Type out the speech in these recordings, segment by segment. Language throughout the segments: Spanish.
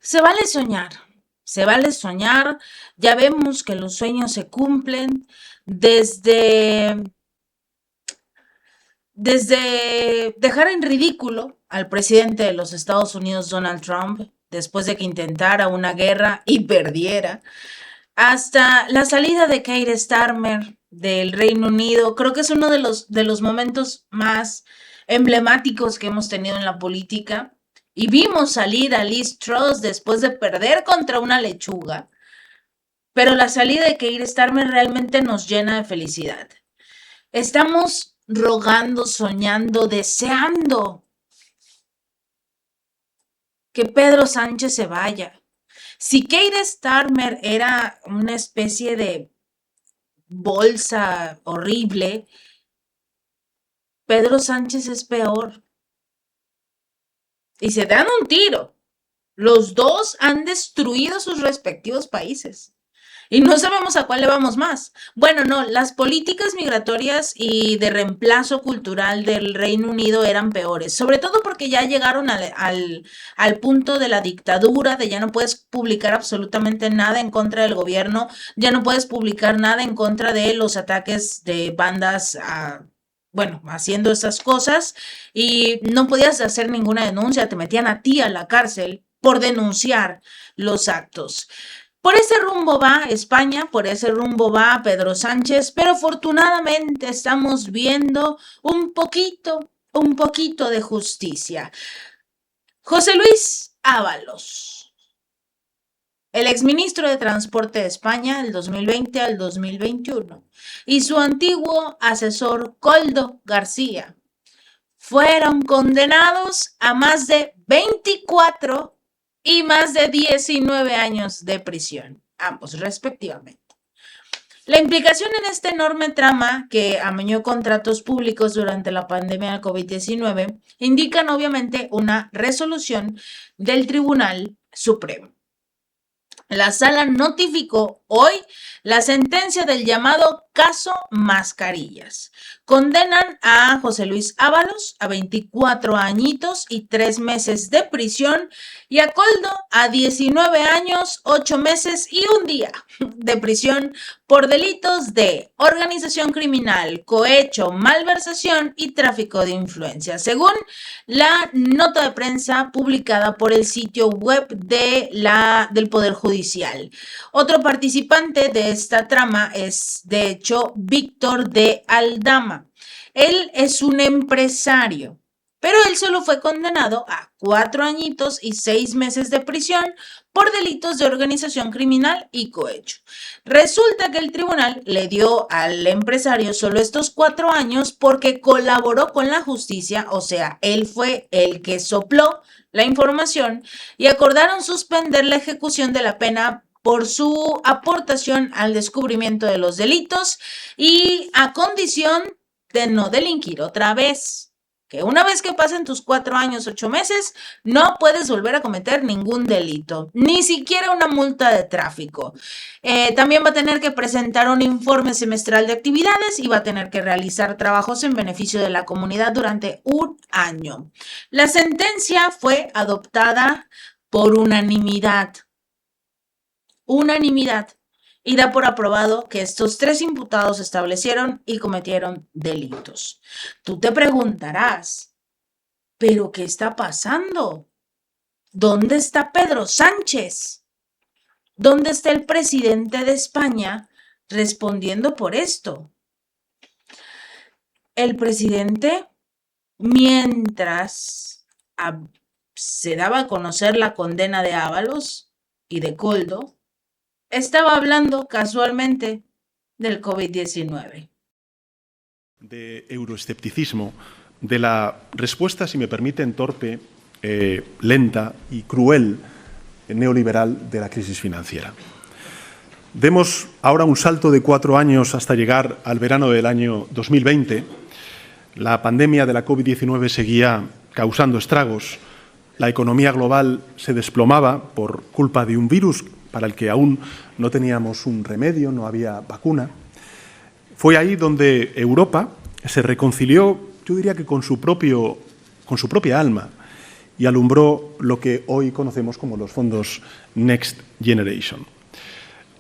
se vale soñar, ya vemos que los sueños se cumplen desde, desde dejar en ridículo al presidente de los Estados Unidos, Donald Trump, después de que intentara una guerra y perdiera, hasta la salida de Keir Starmer del Reino Unido. Creo que es uno de los momentos más emblemáticos que hemos tenido en la política. Y vimos salir a Liz Truss después de perder contra una lechuga. Pero la salida de Keir Starmer realmente nos llena de felicidad. Estamos rogando, soñando, deseando que Pedro Sánchez se vaya. Si Keir Starmer era una especie de bolsa horrible, Pedro Sánchez es peor. Y se dan un tiro. Los dos han destruido sus respectivos países. Y no sabemos a cuál le vamos más. Bueno, no, las políticas migratorias y de reemplazo cultural del Reino Unido eran peores, sobre todo porque ya llegaron al punto de la dictadura, de ya no puedes publicar absolutamente nada en contra del gobierno, ya no puedes publicar nada en contra de los ataques de bandas bueno, haciendo esas cosas, y no podías hacer ninguna denuncia, te metían a ti a la cárcel por denunciar los actos. Por ese rumbo va España, por ese rumbo va Pedro Sánchez, pero afortunadamente estamos viendo un poquito de justicia. José Luis Ábalos, el exministro de Transporte de España del 2020 al 2021, y su antiguo asesor Koldo García fueron condenados a más de 24 y más de 19 años de prisión, ambos respectivamente. La implicación en este enorme trama que amañó contratos públicos durante la pandemia del COVID-19 indican obviamente una resolución del Tribunal Supremo. La sala notificó hoy la sentencia del llamado caso Mascarillas. Condenan a José Luis Ábalos a 24 añitos y 3 meses de prisión y a Koldo a 19 años, 8 meses y 1 día de prisión por delitos de organización criminal, cohecho, malversación y tráfico de influencia, según la nota de prensa publicada por el sitio web del Poder Judicial. Otro participante de esta trama es, de hecho, Víctor de Aldama. Él es un empresario, pero él solo fue condenado a 4 añitos y 6 meses de prisión por delitos de organización criminal y cohecho. Resulta que el tribunal le dio al empresario solo estos 4 años porque colaboró con la justicia, o sea, él fue el que sopló la información y acordaron suspender la ejecución de la pena por su aportación al descubrimiento de los delitos y a condición de no delinquir otra vez. Que una vez que pasen tus 4 años, 8 meses, no puedes volver a cometer ningún delito, ni siquiera una multa de tráfico. También va a tener que presentar un informe semestral de actividades y va a tener que realizar trabajos en beneficio de la comunidad durante 1 año. La sentencia fue adoptada por unanimidad. Y da por aprobado que estos 3 imputados establecieron y cometieron delitos. Tú te preguntarás, ¿pero qué está pasando? ¿Dónde está Pedro Sánchez? ¿Dónde está el presidente de España respondiendo por esto? El presidente, mientras se daba a conocer la condena de Ábalos y de Koldo, estaba hablando casualmente del COVID-19. De euroescepticismo, de la respuesta, si me permiten, torpe, lenta y cruel neoliberal de la crisis financiera. Demos ahora un salto de 4 años hasta llegar al verano del año 2020. La pandemia de la COVID-19 seguía causando estragos. La economía global se desplomaba por culpa de un virus para el que aún no teníamos un remedio, no había vacuna. Fue ahí donde Europa se reconcilió, yo diría que con su propia alma, y alumbró lo que hoy conocemos como los fondos Next Generation.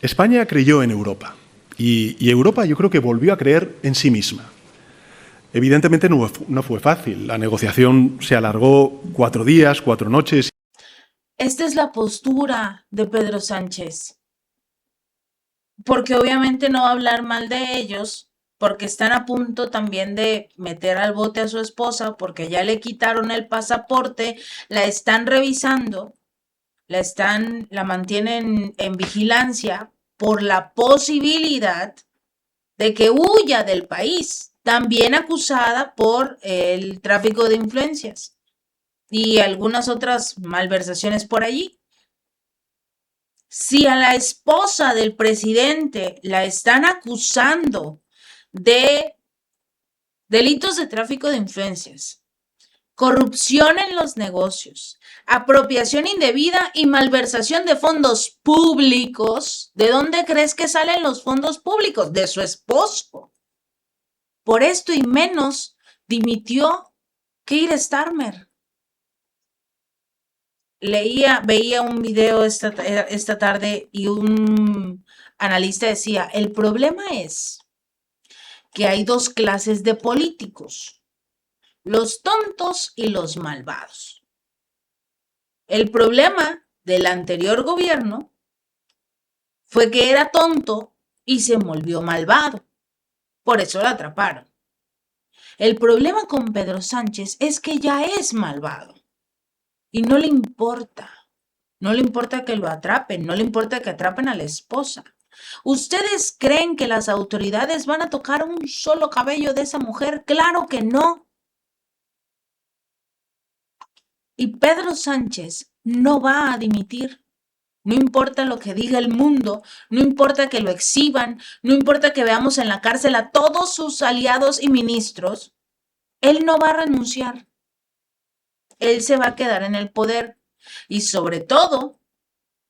España creyó en Europa y Europa yo creo que volvió a creer en sí misma. Evidentemente no fue fácil. La negociación se alargó 4 días, 4 noches. Esta es la postura de Pedro Sánchez, porque obviamente no va a hablar mal de ellos, porque están a punto también de meter al bote a su esposa, porque ya le quitaron el pasaporte, la están revisando, la mantienen en vigilancia por la posibilidad de que huya del país, también acusada por el tráfico de influencias y algunas otras malversaciones por allí. Si a la esposa del presidente la están acusando de delitos de tráfico de influencias, corrupción en los negocios, apropiación indebida y malversación de fondos públicos, ¿de dónde crees que salen los fondos públicos? De su esposo. Por esto y menos dimitió Keir Starmer. Veía un video esta tarde y un analista decía, el problema es que hay 2 clases de políticos, los tontos y los malvados. El problema del anterior gobierno fue que era tonto y se volvió malvado. Por eso lo atraparon. El problema con Pedro Sánchez es que ya es malvado y no le importa. No le importa que lo atrapen, no le importa que atrapen a la esposa. ¿Ustedes creen que las autoridades van a tocar un solo cabello de esa mujer? ¡Claro que no! Y Pedro Sánchez no va a dimitir. No importa lo que diga el mundo, no importa que lo exhiban, no importa que veamos en la cárcel a todos sus aliados y ministros, él no va a renunciar. Él se va a quedar en el poder y sobre todo,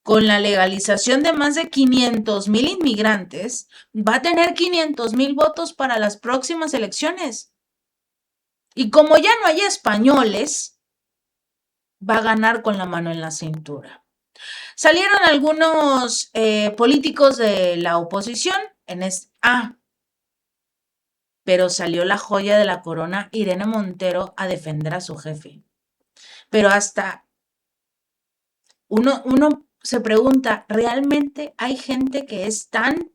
con la legalización de más de 500,000 inmigrantes, va a tener 500,000 votos para las próximas elecciones. Y como ya no hay españoles, va a ganar con la mano en la cintura. Salieron algunos políticos de la oposición pero salió la joya de la corona, Irene Montero, a defender a su jefe. Pero hasta uno se pregunta, ¿realmente hay gente que es tan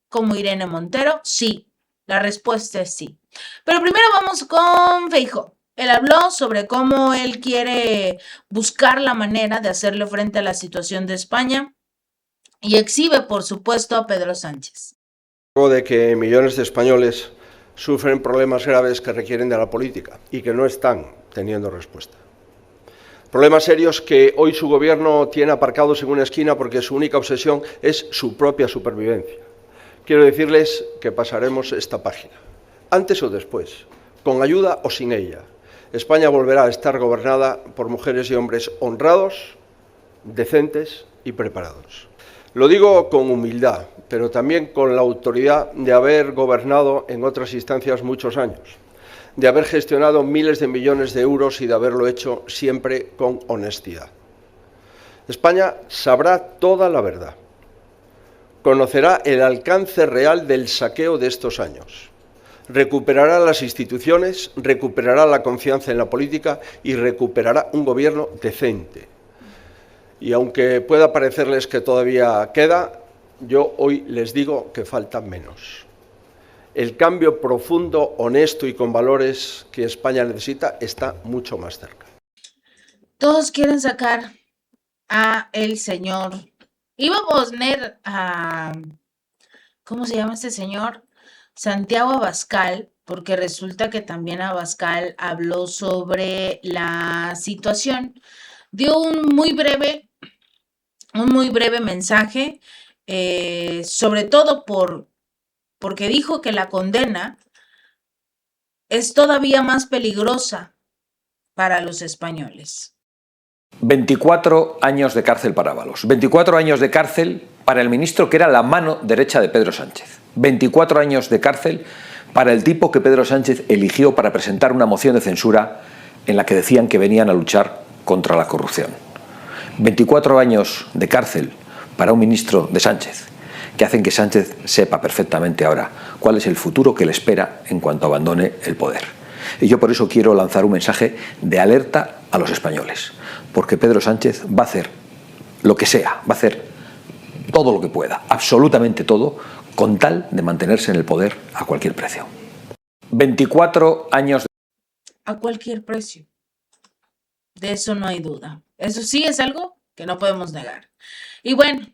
como Irene Montero? Sí, la respuesta es sí. Pero primero vamos con Feijóo. Él habló sobre cómo él quiere buscar la manera de hacerle frente a la situación de España y exhibe, por supuesto, a Pedro Sánchez. De que millones de españoles sufren problemas graves que requieren de la política y que no están teniendo respuesta. Problemas serios que hoy su gobierno tiene aparcados en una esquina porque su única obsesión es su propia supervivencia. Quiero decirles que pasaremos esta página, antes o después, con ayuda o sin ella. España volverá a estar gobernada por mujeres y hombres honrados, decentes y preparados. Lo digo con humildad, pero también con la autoridad de haber gobernado en otras instancias muchos años, de haber gestionado miles de millones de euros y de haberlo hecho siempre con honestidad. España sabrá toda la verdad, conocerá el alcance real del saqueo de estos años, recuperará las instituciones, recuperará la confianza en la política y recuperará un gobierno decente. Y aunque pueda parecerles que todavía queda, yo hoy les digo que falta menos. El cambio profundo, honesto y con valores que España necesita está mucho más cerca. Todos quieren sacar a el señor. Iba a poner a... ¿Cómo se llama este señor? Santiago Abascal, porque resulta que también Abascal habló sobre la situación. Dio un muy breve mensaje, sobre todo porque dijo que la condena es todavía más peligrosa para los españoles. 24 años de cárcel para Ábalos, 24 años de cárcel para el ministro que era la mano derecha de Pedro Sánchez, 24 años de cárcel para el tipo que Pedro Sánchez eligió para presentar una moción de censura en la que decían que venían a luchar contra la corrupción. 24 años de cárcel para un ministro de Sánchez, que hacen que Sánchez sepa perfectamente ahora cuál es el futuro que le espera en cuanto abandone el poder. Y yo por eso quiero lanzar un mensaje de alerta a los españoles, porque Pedro Sánchez va a hacer lo que sea, va a hacer todo lo que pueda, absolutamente todo, con tal de mantenerse en el poder a cualquier precio. 24 años de... A cualquier precio. De eso no hay duda. Eso sí es algo que no podemos negar. Y bueno,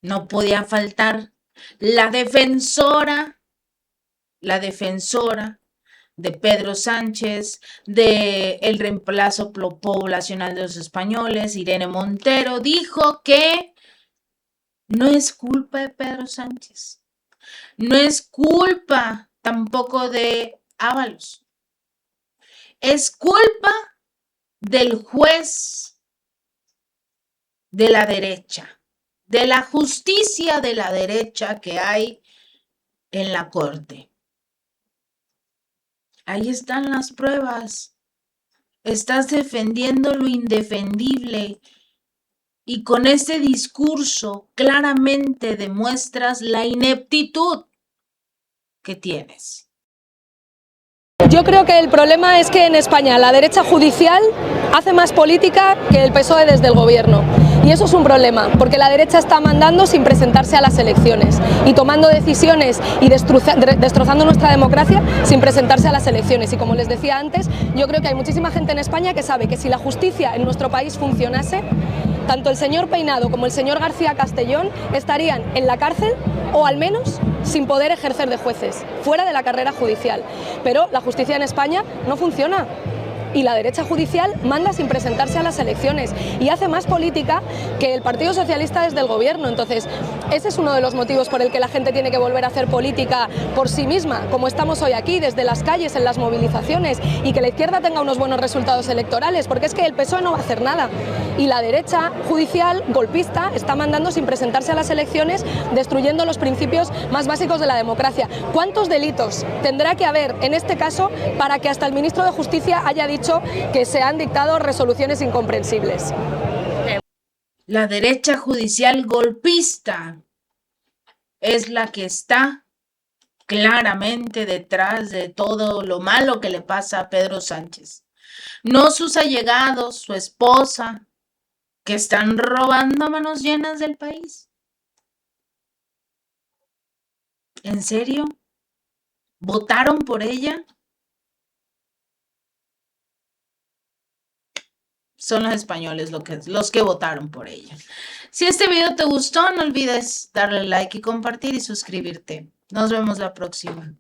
no podía faltar la defensora de Pedro Sánchez, de el reemplazo poblacional de los españoles, Irene Montero, dijo que no es culpa de Pedro Sánchez, no es culpa tampoco de Ábalos, es culpa del juez de la derecha, de la justicia de la derecha que hay en la corte. Ahí están las pruebas. Estás defendiendo lo indefendible y con este discurso claramente demuestras la ineptitud que tienes. Yo creo que el problema es que en España la derecha judicial hace más política que el PSOE desde el gobierno. Y eso es un problema, porque la derecha está mandando sin presentarse a las elecciones y tomando decisiones y destrozando nuestra democracia sin presentarse a las elecciones. Y como les decía antes, yo creo que hay muchísima gente en España que sabe que si la justicia en nuestro país funcionase, tanto el señor Peinado como el señor García Castellón estarían en la cárcel o al menos sin poder ejercer de jueces, fuera de la carrera judicial. Pero la justicia en España no funciona. Y la derecha judicial manda sin presentarse a las elecciones y hace más política que el Partido Socialista desde el gobierno. Entonces, ese es uno de los motivos por el que la gente tiene que volver a hacer política por sí misma, como estamos hoy aquí, desde las calles, en las movilizaciones, y que la izquierda tenga unos buenos resultados electorales, porque es que el PSOE no va a hacer nada. Y la derecha judicial, golpista, está mandando sin presentarse a las elecciones, destruyendo los principios más básicos de la democracia. ¿Cuántos delitos tendrá que haber en este caso para que hasta el ministro de Justicia haya dicho que se han dictado resoluciones incomprensibles? La derecha judicial golpista es la que está claramente detrás de todo lo malo que le pasa a Pedro Sánchez. No sus allegados, su esposa, que están robando a manos llenas del país. ¿En serio? ¿Votaron por ella? Son los españoles los que votaron por ella. Si este video te gustó, no olvides darle like y compartir y suscribirte. Nos vemos la próxima.